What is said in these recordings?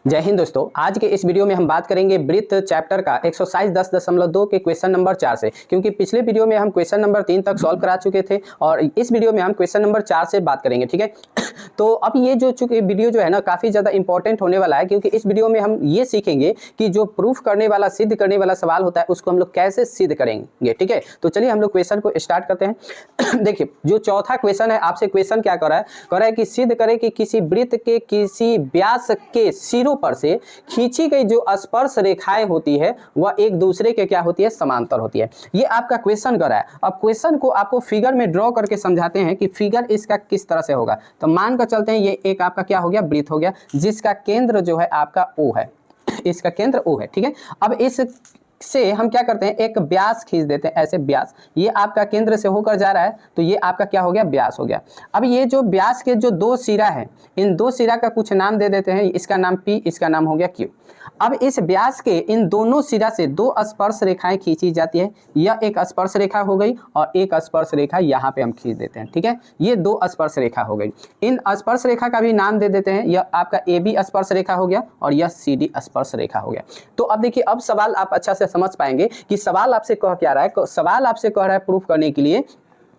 जय हिंद दोस्तों। आज के इस वीडियो में हम बात करेंगे वृत्त चैप्टर का एक्सरसाइज 10.2 के क्वेश्चन नंबर 4 से, क्योंकि पिछले वीडियो में हम क्वेश्चन नंबर 3 तक सॉल्व करा चुके थे और इस वीडियो में हम क्वेश्चन नंबर 4 से बात करेंगे। ठीक है, तो अब ये जो चूंकि वीडियो जो है ना काफ़ी ज़्यादा इंपॉर्टेंट होने वाला है, क्योंकि इस वीडियो में हम ये सीखेंगे कि जो प्रूफ करने वाला, सिद्ध करने वाला सवाल होता है उसको हम लोग कैसे सिद्ध करेंगे। ठीक है, तो चलिए हम लोग क्वेश्चन को स्टार्ट करते हैं। देखिए, जो चौथा क्वेश्चन है, आपसे क्वेश्चन क्या कर रहा है कि सिद्ध करें कि किसी वृत्त के किसी व्यास के सिरों पर से खींची गई जो स्पर्श रेखाएं होती है वह एक दूसरे के क्या होती है, समांतर होती है। ये आपका क्वेश्चन कर रहा है। अब क्वेश्चन को आपको फिगर में ड्रॉ करके समझाते हैं कि फिगर इसका किस तरह से होगा। तो मान कर चलते हैं, ये एक आपका क्या हो गया, वृत्त हो गया, जिसका केंद्र जो है आपका O है, इसका केंद्र O है। ठीक है, अब इस से हम क्या करते हैं, एक व्यास खींच देते हैं, ऐसे व्यास, ये आपका केंद्र से होकर जा रहा है, तो ये आपका क्या हो गया, व्यास हो गया। अब ये जो व्यास के जो दो सिरा है, इन दो सिरा का कुछ नाम दे देते हैं, इसका नाम P, इसका नाम हो गया Q। अब इस व्यास के इन दोनों सिरा से दो स्पर्श रेखाएं खींची जाती है। यह एक स्पर्श रेखा हो गई और एक स्पर्श रेखा यहाँ पे हम खींच देते हैं। ठीक है, ये दो स्पर्श रेखा हो गई। इन स्पर्श रेखा का भी नाम दे देते हैं, यह आपका AB स्पर्श रेखा हो गया और यह CD स्पर्श रेखा हो गया। तो अब देखिए, अब सवाल आप अच्छा से समझ पाएंगे कि सवाल आपसे कह क्या रहा है। सवाल आपसे कह रहा है प्रूफ करने के लिए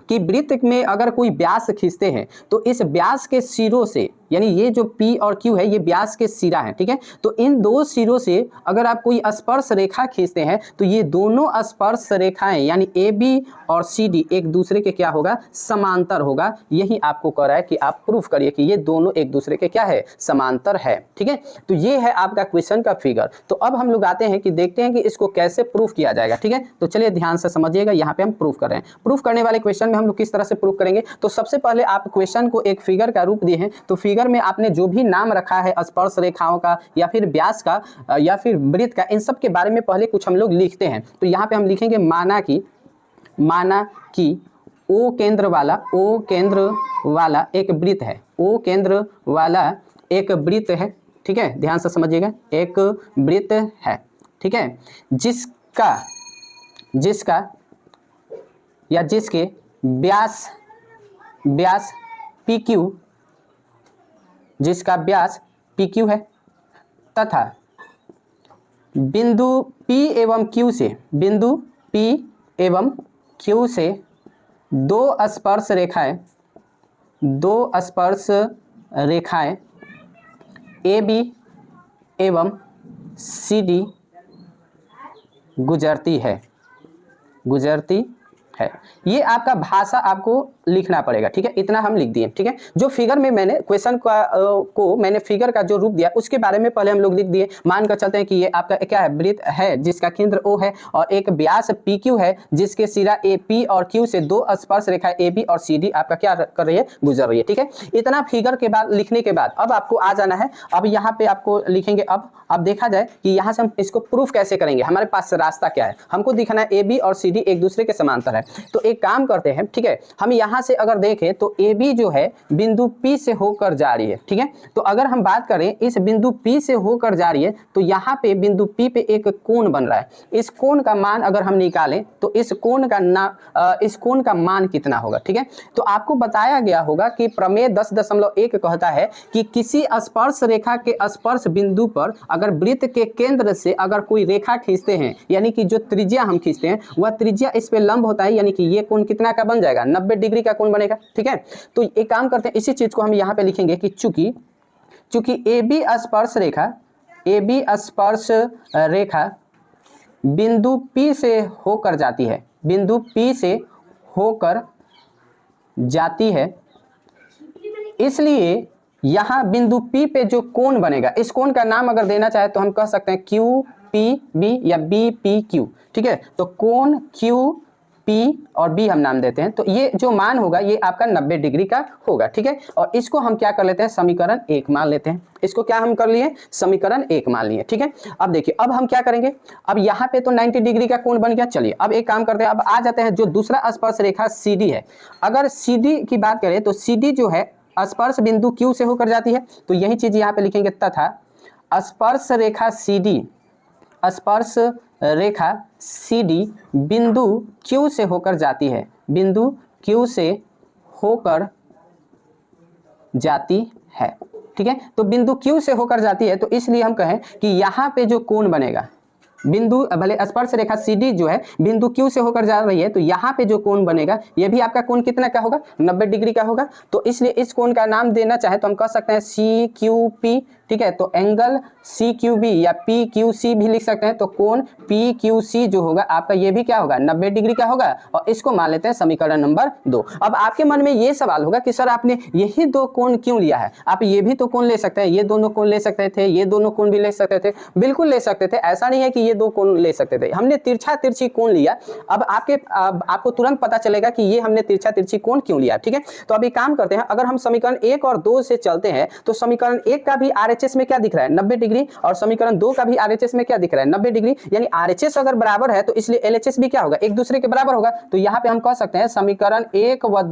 कि वृत्त में अगर कोई व्यास खींचते हैं तो इस व्यास के सिरों से, यानी ये जो P और Q है, ये व्यास के सिरा है। ठीक है, तो इन दो सिरों से अगर आप कोई स्पर्श रेखा खींचते हैं तो ये दोनों स्पर्श रेखाएं यानी AB और CD एक दूसरे के क्या होगा, समांतर होगा। यही आपको कह रहा है कि आप प्रूफ करिए कि ये दोनों एक दूसरे के क्या है, समांतर है। ठीक है, तो ये है आपका क्वेश्चन का फिगर। तो अब हम लोग आते हैं कि देखते हैं कि इसको कैसे प्रूफ किया जाएगा। ठीक है, तो चलिए ध्यान से समझिएगा, यहाँ पे हम प्रूफ कर रहे हैं। प्रूफ करने वाले क्वेश्चन में हम लोग किस तरह से प्रूफ करेंगे, तो सबसे पहले आप क्वेश्चन को एक फिगर का रूप दिए हैं, तो फिगर में आपने जो भी नाम रखा है स्पर्श रेखाओं का या फिर व्यास का या फिर वृत्त का, इन सब के बारे में पहले कुछ हम लोग लिखते हैं। तो यहाँ पे हम लिखेंगे माना कि O केंद्र वाला एक वृत्त है, O केंद्र वाला एक वृत्त है। ठीक है, ध्यान से समझिएगा, एक वृत्त है। ठीक है, जिसका या जिसके व्यास PQ, जिसका व्यास PQ है, तथा बिंदु P एवं Q से दो स्पर्श रेखाएं AB एवं CD गुजरती है। ये आपका भाषा आपको लिखना पड़ेगा। ठीक है, इतना हम लिख दिए। ठीक है, जो फिगर में मैंने क्वेश्चन को मैंने फिगर का जो रूप दिया उसके बारे में पहले हम लोग लिख दिए। मान कर चलते हैं कि ये आपका क्या है, वृत्त है जिसका केंद्र O है और एक व्यास PQ है जिसके सिरा AP और Q से दो स्पर्श रेखा AB और CD आपका क्या कर रही है, गुजर रही है। ठीक है, इतना फिगर के बाद लिखने के बाद अब आपको आ जाना है। अब यहाँ पे आपको लिखेंगे, अब देखा जाए कि यहाँ से हम इसको प्रूफ कैसे करेंगे। हमारे पास रास्ता क्या है, हमको दिखाना है AB और CD एक दूसरे के समांतर है। तो एक काम करते हैं, ठीक है, हम यहाँ से अगर देखें तो AB जो है बिंदु P से होकर जा रही है। ठीक है, तो अगर हम बात करें इस बिंदु P से होकर जा रही है तो यहाँ पे बिंदु P पे एक कोण बन रहा है। इस कोण का मान अगर हम निकालें तो इस कोण का मान कितना होगा। ठीक है, तो आपको बताया गया होगा कि प्रमेय 10.1 कहता है कि किसी स्पर्श रेखा के स्पर्श बिंदु पर अगर वृत्त के केंद्र से अगर कोई रेखा खींचते हैं, यानी कि जो त्रिज्या हम खींचते हैं वह त्रिज्या इस पे लंब होता है, यानी कि ये कोण कितना का बन जाएगा, 90 डिग्री का कोण बनेगा। ठीक है, तो एक काम करते हैं, इसी चीज को हम यहाँ पे लिखेंगे कि चूंकि AB स्पर्श रेखा बिंदु P से होकर जाती है, इसलिए यहाँ बिंदु P पे जो कोण बनेगा, इस कोण का नाम अगर देना चाहे तो हम कह सकते हैं QPB या BPQ। ठीक है, तो कोण QP और B हम नाम देते हैं, तो ये जो मान होगा ये आपका 90 डिग्री का होगा। ठीक है, और इसको हम क्या कर लेते हैं, समीकरण 1 मान लेते हैं। इसको क्या हम कर लिए, समीकरण 1 मान लिए। ठीक है, अब देखिए, अब हम क्या करेंगे, अब यहाँ पे तो 90 डिग्री का कोण बन गया। चलिए अब एक काम करते हैं, अब आ जाते हैं जो दूसरा स्पर्श रेखा CD है। अगर CD की बात करें तो CD जो है स्पर्श बिंदु Q से होकर जाती है, तो यही चीज यहाँ पे लिखेंगे, तथा स्पर्श रेखा CD बिंदु Q से होकर जाती है, बिंदु Q से होकर जाती है। ठीक है, तो बिंदु Q से होकर जाती है, तो इसलिए हम कहें कि यहाँ पे जो कोण बनेगा, बिंदु भले स्पर्श रेखा CD जो है बिंदु Q से होकर जा रही है, तो यहाँ पे जो कोण बनेगा ये भी आपका कोण कितना का होगा, 90 डिग्री का होगा। तो इसलिए इस कोण का नाम देना चाहे तो हम कह सकते हैं CQP, ठीक है, तो एंगल CQB या PQC भी लिख सकते हैं। तो कोण PQC जो होगा आपका ये भी क्या होगा, 90 डिग्री का होगा, और इसको मान लेते हैं समीकरण नंबर 2। अब आपके मन में ये सवाल होगा कि सर आपने यही दो कोण क्यों लिया है, आप ये भी तो कोण ले सकते हैं, ये दोनों कोण ले सकते थे, ये दोनों कोण भी ले सकते थे, बिल्कुल ले सकते थे, ऐसा नहीं है कि ये दो कोण ले सकते थे, हमने तिरछा तिरछी कोण लिया। अब आपको तुरंत पता चलेगा कि ये हमने तिरछा तिरछी कोण क्यों लिया, ठीक है। तो अभी काम करते हैं, अगर हम समीकरण 1 और 2 से चलते हैं तो समीकरण 1 का भी RHS में क्या दिख रहा है, 90 डिग्री, और समीकरण 2 का भी RHS में क्या दिख रहा है, 90 डिग्री, यानी RHS अगर बराबर है तो इसलिए LHS भी क्या होगा, एक दूसरे के बराबर होगा। तो यहाँ पे हम कह सकते हैं समीकरण 1 व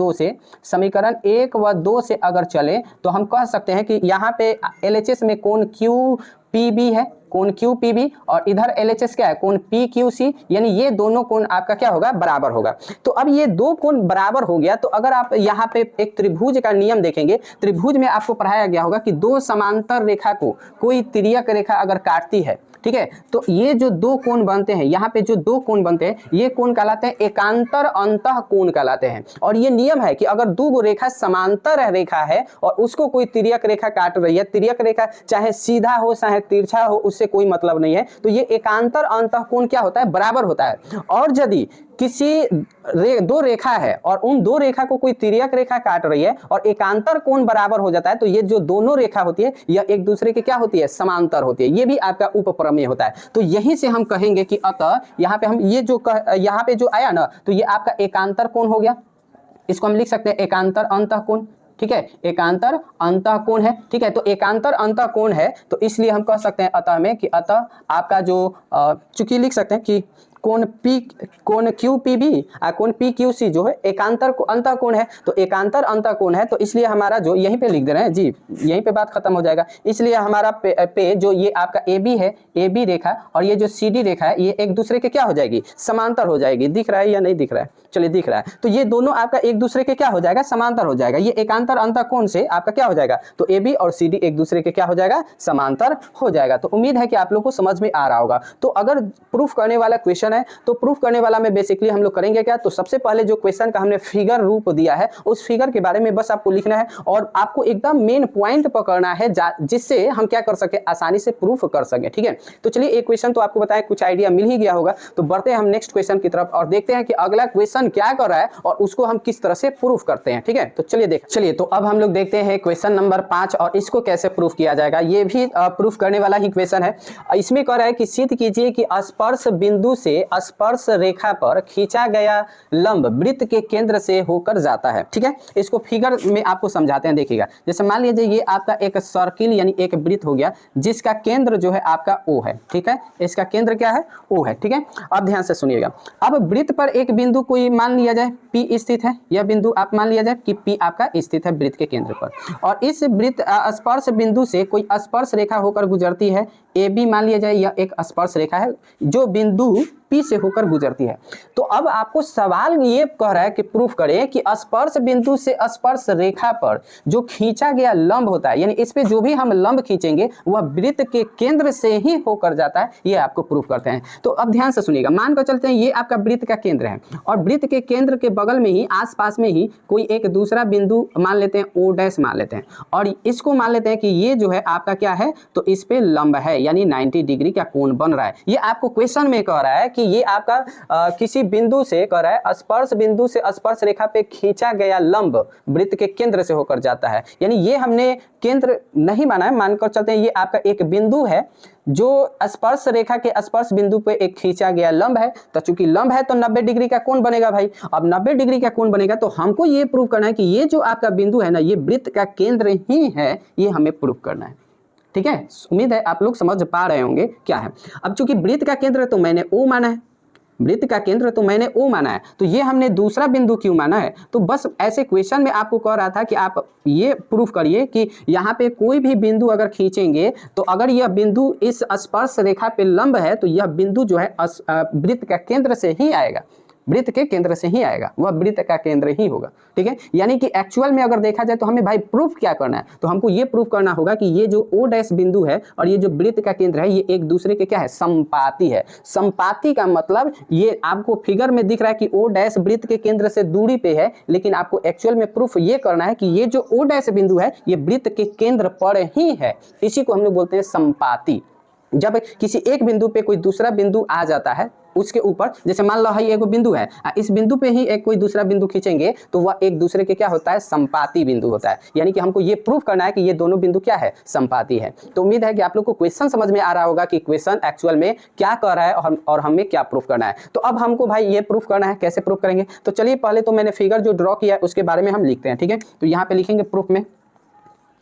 2 से अगर चले तो हम कह सकते हैं कि यहाँ पे LHS में कोण QPB है, कोण QPB, और इधर LHS क्या है, कोण PQC, यानी ये दोनों कोण आपका क्या होगा, बराबर होगा। तो अब ये दो कोण बराबर हो गया, तो अगर आप यहाँ पे एक त्रिभुज का नियम देखेंगे, त्रिभुज में आपको पढ़ाया गया होगा कि दो समांतर रेखा को कोई तिर्यक रेखा अगर काटती है, ठीक है, तो ये जो दो कोण बनते हैं, यहाँ पे जो दो कोण बनते हैं ये कोण कहलाते हैं एकांतर अंतः कोण कहलाते हैं। और ये नियम है कि अगर दो रेखा समांतर रेखा है और उसको कोई तिर्यक रेखा काट रही है, तिर्यक रेखा चाहे सीधा हो चाहे तिरछा हो उससे कोई मतलब नहीं है, तो ये एकांतर अंतः कोण क्या होता है, बराबर होता है। और यदि किसी दो रेखा है और उन दो रेखा को कोई तिर्यक रेखा काट रही है और एकांतर कोण बराबर हो जाता है, तो ये जो दोनों रेखा होती है यह एक दूसरे के क्या होती है, समांतर होती है। ये भी आपका उपप्रमेय होता है। तो यहीं से हम कहेंगे कि अतः यहाँ पे हम ये जो यहाँ पे जो आया ना, तो ये आपका एकांतर कोण हो गया, इसको हम लिख सकते हैं एकांतर अंतः कोण, ठीक है, एकांतर अंतः कोण है, ठीक है। तो एकांतर अंतः कोण है तो इसलिए हम कह सकते हैं अतः में कि अतः आपका जो चूंकि लिख सकते हैं कि कोण QPB कोण PQC जो है एकांतर अंतः कोण है, तो एकांतर अंतः कोण है, तो इसलिए हमारा जो यहीं पे लिख दे रहे हैं जी, यहीं पे बात खत्म हो जाएगा। इसलिए हमारा पे जो ये आपका AB है, AB रेखा और ये जो CD रेखा है ये एक दूसरे के क्या हो जाएगी, समांतर हो जाएगी। दिख रहा है या नहीं दिख रहा है, चलिए दिख रहा है। तो ये दोनों आपका एक दूसरे के क्या हो जाएगा, समांतर हो जाएगा। ये एकांतर अंतः कोण से आपका क्या हो जाएगा, तो AB और CD एक दूसरे के क्या हो जाएगा, समांतर हो जाएगा। तो उम्मीद है कि आप लोग को समझ में आ रहा होगा। तो अगर प्रूफ करने वाला क्वेश्चन है तो प्रूफ करने वाला में बेसिकली हम लोग करेंगे क्या, तो सबसे पहले जो क्वेश्चन का हमने फिगर रूप दिया है उस फिगर के बारे में बस आपको लिखना है और आपको एकदम मेन पॉइंट पकड़ना है जिससे हम क्या कर सके, आसानी से प्रूफ कर सके, ठीक है। तो चलिए एक क्वेश्चन तो आपको बताएं, कुछ आइडिया मिल ही गया होगा। तो बढ़ते हैं हम नेक्स्ट क्वेश्चन की तरफ और देखते हैं कि अगला क्वेश्चन क्या कर रहा है और उसको हम किस तरह से प्रूफ करते हैं, ठीक है। तो चलिए तो अब हम लोग देखते हैं क्वेश्चन नंबर 5 और इसको कैसे प्रूफ किया जाएगा। ये भी प्रूफ करने वाला ही क्वेश्चन है। इसमें कह रहा है कि सिद्ध कीजिए कि स्पर्श बिंदु से स्पर्श रेखा पर खींचा गया लंब वृत्त के केंद्र से होकर जाता है, ठीक है। इसको फिगर में आपको समझाते हैं, देखिएगा। जैसे मान लीजिए ये आपका एक सर्किल यानी एक वृत्त हो गया जिसका केंद्र जो है आपका O है, ठीक है। इसका केंद्र क्या है, O है, ठीक है। अब ध्यान से सुनिएगा। अब वृत्त पर एक बिंदु कोई मान लिया जाए P स्थित है, यह बिंदु आप मान लिया जाए कि P आपका स्थित है वृत्त के केंद्र पर, और इस वृत्त स्पर्श बिंदु से कोई स्पर्श रेखा होकर गुजरती है, AB मान लिया जाए यह एक स्पर्श रेखा है जो बिंदु P से होकर गुजरती है। तो अब आपको सवाल ये कह रहा है कि प्रूफ करें कि स्पर्श बिंदु से स्पर्श रेखा पर जो खींचा गया लंब होता है, यानी इस पे जो भी हम लंब खींचेंगे वह वृत्त के केंद्र से ही होकर जाता है, ये आपको प्रूफ करते हैं। तो अब ध्यान से सुनिएगा। मानकर चलते हैं ये आपका वृत्त का केंद्र है और वृत्त के केंद्र के बगल में ही आसपास में ही कोई एक दूसरा बिंदु मान लेते हैं, O' मान लेते हैं, और इसको मान लेते हैं कि ये जो है आपका क्या है, तो इस पे लंब है, यानी 90 डिग्री का कोण बन रहा है। ये आपको क्वेश्चन में कह रहा है कि ये आपका किसी बिंदु से कह रहा है स्पर्श बिंदु से स्पर्श रेखा पे खींचा गया लंब वृत्त के केंद्र से होकर जाता है, यानी ये हमने केंद्र नहीं माना है। मानकर चलते हैं ये आपका एक बिंदु है जो स्पर्श रेखा के स्पर्श बिंदु पे एक खींचा गया लंब है। तो चूंकि लंब है तो 90 डिग्री का कोण बनेगा भाई। अब 90 डिग्री का कोण बनेगा तो हमको ये प्रूव करना है कि ये जो आपका बिंदु है ना, ये वृत्त का केंद्र ही है, ये हमें प्रूव करना है, ठीक है। उम्मीद है आप लोग समझ पा रहे होंगे क्या है। अब चूंकि वृत्त का केंद्र तो मैंने O माना है, वृत्त का केंद्र तो मैंने O माना है, तो ये हमने दूसरा बिंदु क्यों माना है। तो बस ऐसे क्वेश्चन में आपको कह रहा था कि आप ये प्रूफ करिए कि यहाँ पे कोई भी बिंदु अगर खींचेंगे तो अगर यह बिंदु इस स्पर्श रेखा पे लंब है तो यह बिंदु जो है वृत्त का केंद्र से ही आएगा, वृत्त के केंद्र से ही आएगा, वह वृत्त का केंद्र ही होगा। ठीक है, यानी कि एक्चुअल में अगर देखा जाए तो हमें भाई प्रूफ क्या करना है, तो हमको ये प्रूफ करना होगा कि ये जो ओ डैश बिंदु है और ये जो वृत्त का केंद्र है ये एक दूसरे के क्या है, संपाती है। संपाती का मतलब ये आपको फिगर में दिख रहा है कि ओ डैश वृत्त के केंद्र से दूरी पे है, लेकिन आपको एक्चुअल में प्रूफ ये करना है कि ये जो ओ डैश बिंदु है ये वृत्त के केंद्र पर ही है। इसी को हम लोग बोलते हैं संपाती। जब किसी एक बिंदु पे कोई दूसरा बिंदु आ जाता है उसके ऊपर, जैसे मान लो ये एक बिंदु है, इस बिंदु पे ही एक कोई दूसरा बिंदु खींचेंगे तो वह एक दूसरे के क्या होता है, संपाती बिंदु होता है। यानी कि हमको ये प्रूफ करना है कि ये दोनों बिंदु क्या है, संपाती है। तो उम्मीद है कि आप लोग को क्वेश्चन समझ में आ रहा होगा कि क्वेश्चन एक्चुअल में क्या कह रहा है और हमें क्या प्रूफ करना है। तो अब हमको भाई ये प्रूफ करना है, कैसे प्रूफ करेंगे, तो चलिए पहले तो मैंने फिगर जो ड्रॉ किया है उसके बारे में हम लिखते हैं। ठीक है, तो यहाँ पे लिखेंगे प्रूफ में,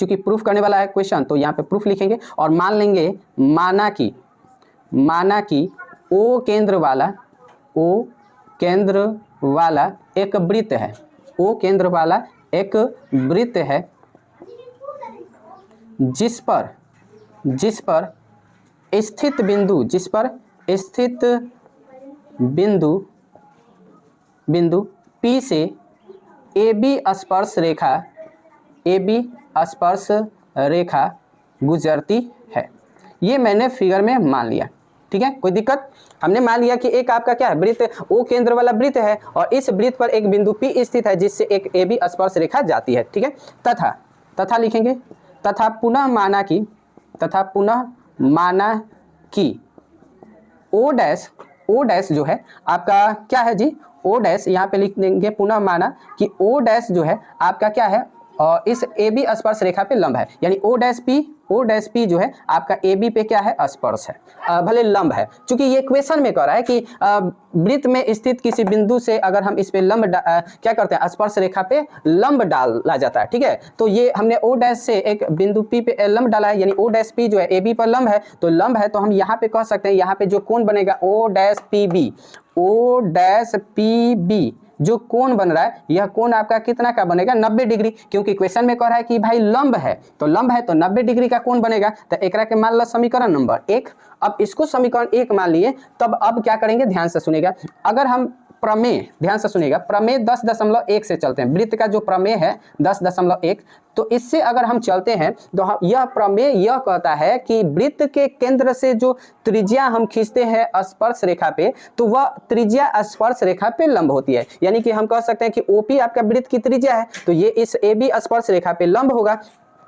चूंकि प्रूफ करने वाला है क्वेश्चन तो यहाँ पे प्रूफ लिखेंगे और मान लेंगे, माना कि ओ केंद्र वाला एक वृत्त है, ओ केंद्र वाला एक वृत्त है जिस पर स्थित बिंदु P से AB स्पर्श रेखा गुजरती है। ये मैंने फिगर में मान लिया। ठीक है, कोई दिक्कत, हमने मान लिया कि एक आपका क्या है, वृत्त ओ केंद्र वाला वृत्त है और इस वृत्त पर एक बिंदु P स्थित है जिससे एक AB स्पर्श रेखा जाती है। ठीक है, तथा लिखेंगे, तथा पुनः माना कि ओ डैश जो है आपका क्या है जी, ओ डैश, यहाँ पे लिख देंगे पुनः माना कि ओ डैश जो है आपका क्या है और इस AB स्पर्श रेखा पे लंब है। यानी ओ डैश पी जो है आपका AB पे क्या है, स्पर्श है, भले लंब है। चूंकि ये क्वेश्चन में कह रहा है कि वृत्त में स्थित किसी बिंदु से अगर हम इस पे लंब क्या करते हैं, स्पर्श रेखा पे लंब डाला जाता है। ठीक है, तो ये हमने ओ डैश से एक बिंदु P पे लंब डाला है, यानी ओ डैश P जो है AB पर लंब है, तो लंब है तो हम यहाँ पे कह सकते हैं, यहाँ पे जो कोण बनेगा ओ डैश PB जो कोण बन रहा है, यह कोण आपका कितना का बनेगा, 90 डिग्री। क्योंकि क्वेश्चन में कह रहा है कि भाई लंब है तो 90 डिग्री का कोण बनेगा। तो एकरा के मान लो समीकरण नंबर 1। अब इसको समीकरण 1 मान लिए, तब अब क्या करेंगे, ध्यान से सुनिएगा। अगर हम प्रमेय, ध्यान से सुनिएगा, प्रमेय 10.1 से चलते हैं, वृत्त का जो प्रमेय है 10.1, तो इससे अगर हम चलते हैं तो यह प्रमेय यह कहता है कि वृत्त के केंद्र से जो त्रिज्या हम खींचते हैं स्पर्श रेखा पे, तो वह त्रिज्या स्पर्श रेखा पे लंब होती है। यानी कि हम कह सकते हैं कि OP आपका वृत्त की त्रिज्या है, तो ये इस AB स्पर्श रेखा पे लंब होगा।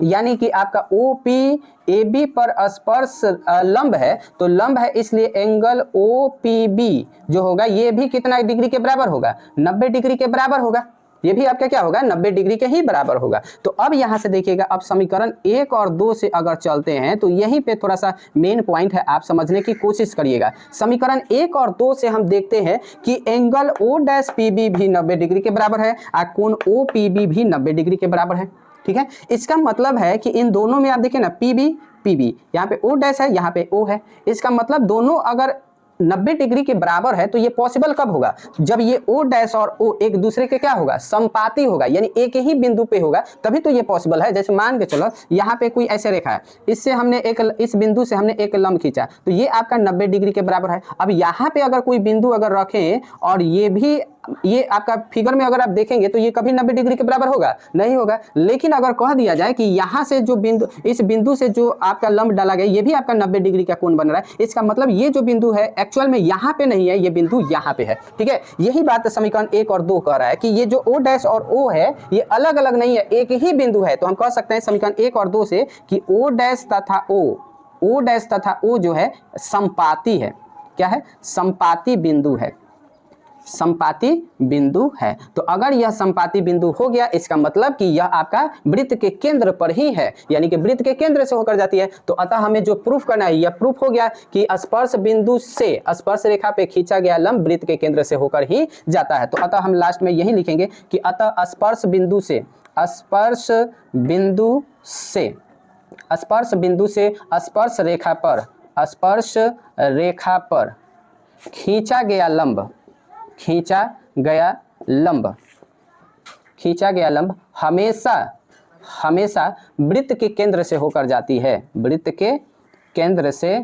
यानी कि आपका OP AB पर स्पर्श लंब है, तो लंब है, इसलिए एंगल OPB जो होगा ये भी कितना डिग्री के बराबर होगा, 90 डिग्री के बराबर होगा। ये भी आपका क्या होगा, 90 डिग्री के ही बराबर होगा। तो अब यहां से देखिएगा, अब समीकरण 1 और 2 से अगर चलते हैं तो यहीं पे थोड़ा सा मेन पॉइंट है, आप समझने की कोशिश करिएगा। समीकरण 1 और 2 से हम देखते हैं कि एंगल O'PB भी 90 डिग्री के बराबर है और कोण OPB भी 90 डिग्री के बराबर है। ठीक है, इसका मतलब है कि इन दोनों में आप देखिए ना, PB यहाँ पे O डैश है, यहाँ पे O है, इसका मतलब दोनों अगर 90 डिग्री के बराबर है तो ये पॉसिबल कब होगा, जब ये O डैश और O एक दूसरे के क्या होगा, संपाती होगा, यानी एक ही बिंदु पे होगा, तभी तो ये पॉसिबल है। जैसे मान के चलो यहाँ पे कोई ऐसे रेखा है, इससे हमने इस बिंदु से हमने एक लंब खींचा, तो ये आपका 90 डिग्री के बराबर है। अब यहाँ पे अगर कोई बिंदु अगर रखें और ये आपका फिगर में अगर आप देखेंगे तो ये कभी 90 डिग्री के बराबर होगा, नहीं होगा। लेकिन अगर कह दिया जाए कि यहाँ से जो बिंदु, इस बिंदु से जो आपका लंब डाला गया ये भी आपका 90 डिग्री का कोण बन रहा है, इसका मतलब ये जो बिंदु है एक्चुअल में यहाँ पे नहीं है, ये बिंदु यहाँ पे है। ठीक है, यही बात समीकरण 1 और 2 कह रहा है कि ये जो O डैश और O है ये अलग अलग नहीं है, एक ही बिंदु है। तो हम कह सकते हैं समीकरण 1 और 2 से कि O डैश तथा O जो है संपाती है। क्या है, संपाती बिंदु है, संपाती बिंदु है। तो अगर यह संपाती बिंदु हो गया, इसका मतलब कि यह आपका वृत्त के केंद्र पर ही है, यानी कि वृत्त के केंद्र से होकर जाती है। तो अतः हमें जो प्रूफ करना है, यह प्रूफ हो गया कि स्पर्श बिंदु से स्पर्श रेखा पे खींचा गया लंब वृत्त के केंद्र से होकर ही जाता है। तो अतः हम लास्ट में यही लिखेंगे कि अतः स्पर्श बिंदु से स्पर्श रेखा पर खींचा गया लंब हमेशा वृत्त के केंद्र से होकर जाती है, वृत्त के केंद्र से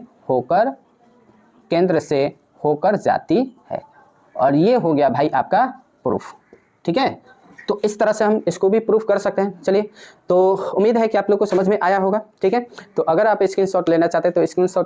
होकर जाती है। और ये हो गया भाई आपका प्रूफ। ठीक है, तो इस तरह से हम इसको भी प्रूफ कर सकते हैं। चलिए, तो उम्मीद है कि आप लोग को समझ में आया होगा। ठीक है, तो अगर आप स्क्रीनशॉट लेना चाहते हैं तो स्क्रीनशॉट